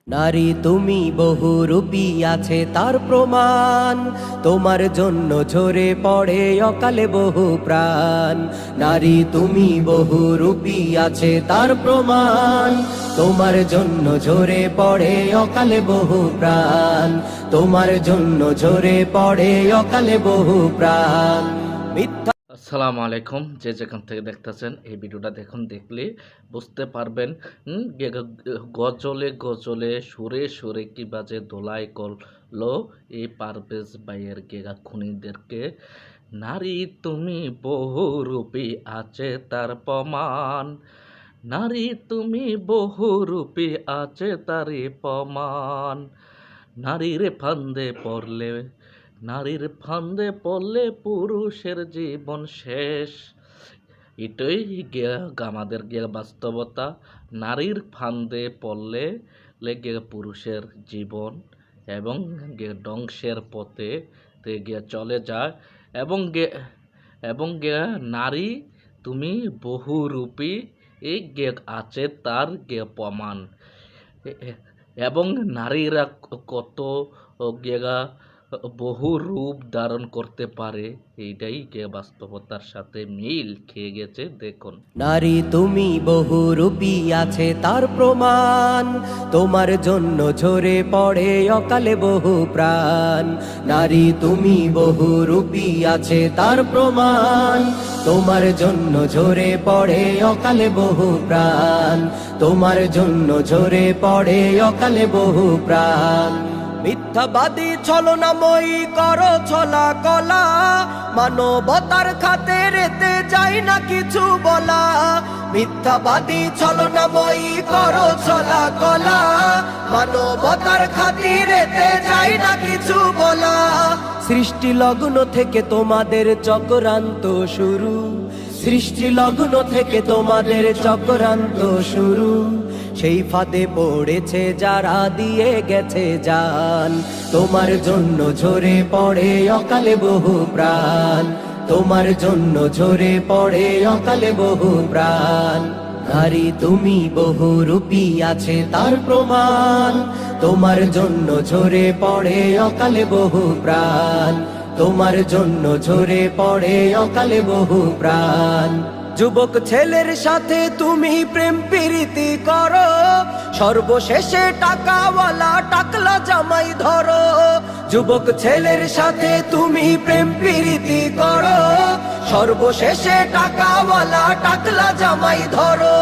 নারী তুমি বহুরূপী আছে তার প্রমাণ, তোমার জন্য ঝরে পড়ে অকালে বহু প্রাণ। নারী তুমি বহুরূপী আছে তার প্রমাণ, তোমার জন্য ঝরে পড়ে অকালে বহু প্রাণ। তোমার জন্য ঝরে পড়ে অকালে বহু প্রাণ। মিথ্যা। আসসালামু আলাইকুম, যে যেখান থেকে দেখতেছেন এই ভিডিওটা দেখলে বুঝতে পারবেন গজলে গজলে সুরে সুরে কি বাজে দোলাই করলো এই পারভেজ ভাইয়ের গেগা খুনিদেরকে। নারী তুমি বহুরূপী আছে তার প্রমাণ, নারী তুমি বহুরূপী আছে তারই প্রমাণ। নারীর ফান্দে পড়লে পুরুষের জীবন শেষ। এটাই আমাদের বাস্তবতা। নারীর ফান্দে পড়লে পুরুষের জীবন এবং ধ্বংসের পথে চলে যায়। এবং নারী তুমি বহুরূপী এই আছে তার প্রমাণ। এবং নারীরা কত গেগা বহু রূপ ধারণ করতে পারে, এইটাই বাস্তবতার সাথে মিল খেয়ে গেছে। দেখুন, নারী তুমি বহুরূপী আছে তার প্রমাণ, তোমার জন্য ঝরে পড়ে অকালে বহু প্রাণ। নারী তুমি বহুরূপী আছে তার প্রমাণ, তোমার জন্য ঝরে পড়ে অকালে বহু প্রাণ। তোমার জন্য ঝরে পড়ে অকালে বহু প্রাণ। মিথ্যাবাদী ছলনাময়ী করো ছলা কলা, মানবতার খাতিরেতে যায় না কিছু বলা। মিথ্যাবাদী ছলনাময়ী করো ছলা কলা, মানবতার খাতিরেতে যায় না কিছু বলা। সৃষ্টি লগ্ন থেকে তোমাদের চক্রান্ত শুরু, সৃষ্টি লগ্ন থেকে তোমাদের চক্রান্ত শুরু। সেই ফাঁদে পড়েছে যারা দিয়ে গেছে জান, তোমার জন্য ঝরে পড়ে অকালে বহু প্রাণ। তোমার জন্য ঝরে পড়ে অকালে বহু প্রাণ। নারী তুমি বহুরূপী আছে তার প্রমাণ, তোমার জন্য ঝরে পড়ে অকালে বহু প্রাণ। তোমার জন্য ঝরে পড়ে অকালে বহু প্রাণ। যুবক ছেলের সাথে তুমি প্রেম প্রীতি করো, সর্বশেষে টাকাওয়ালা টাকলা জামাই ধরো। যুবক ছেলের সাথে তুমি প্রেম প্রীতি করো, সর্বশেষে টাকাওয়ালা টাকলা জামাই ধরো।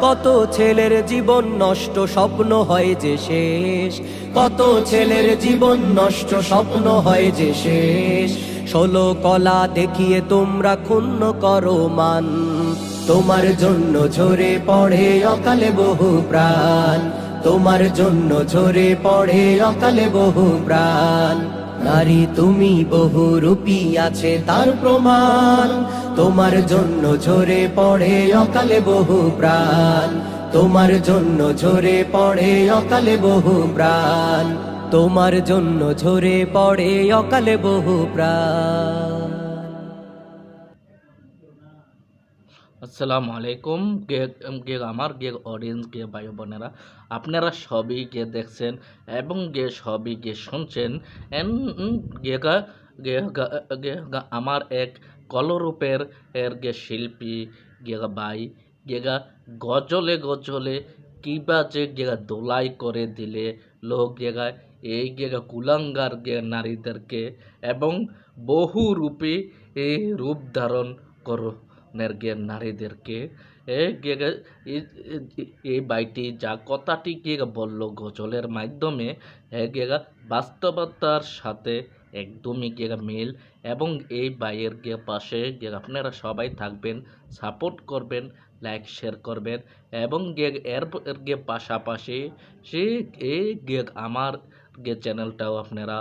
কত ছেলের জীবন নষ্ট, স্বপ্ন হয় যে শেষ। কত ছেলের জীবন নষ্ট, স্বপ্ন হয় যে শেষ। 16 কলা দেখিয়ে তোমরা ক্ষুণ্ণ করো মান, তোমার জন্য ঝরে পড়ে অকালে বহু প্রাণ। তোমার জন্য ঝরে পড়ে অকালে বহু প্রাণ। নারী তুমি বহুরূপী আছে তার প্রমাণ, তোমার জন্য ঝরে পড়ে অকালে বহু প্রাণ। তোমার জন্য ঝরে পড়ে অকালে বহু প্রাণ। তোমার জন্য ঝরে পড়ে অকালে বহু প্রাণ। আসসালামু আলাইকুম, আমার অডিয়েন্স ভাই বোনেরা, আপনারা সবই দেখছেন এবং সবই শুনছেন। আমার এক কলরূপের শিল্পী ভাই গজলে গজলে কিবা যে দোলাই করে দিলে লোক এই কুলাঙ্গার নারীদেরকে এবং বহুরূপী এই রূপ ধারণ করো নারীদেরকে। এই বাইটি যা কথাটি বলল গজলের মাধ্যমে বাস্তবতার সাথে একদমই মিল। এবং এই বাইয়ের পাশে আপনারা সবাই থাকবেন, সাপোর্ট করবেন, লাইক শেয়ার করবেন। এবং এর পাশাপাশি আমার চ্যানেলটাও আপনারা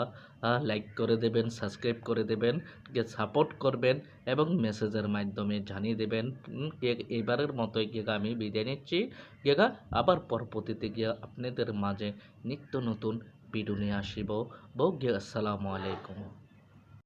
লাইক করে দেবেন, সাবস্ক্রাইব করে দেবেন, সাপোর্ট করবেন এবং মেসেজের মাধ্যমে জানিয়ে দেবেন। এবারের মতোই আমি বিদায় নিচ্ছি। আবার পরবর্তীতে আপনাদের মাঝে নিত্য নতুন ভিডিও নিয়ে আসিব। আসসালামু আলাইকুম।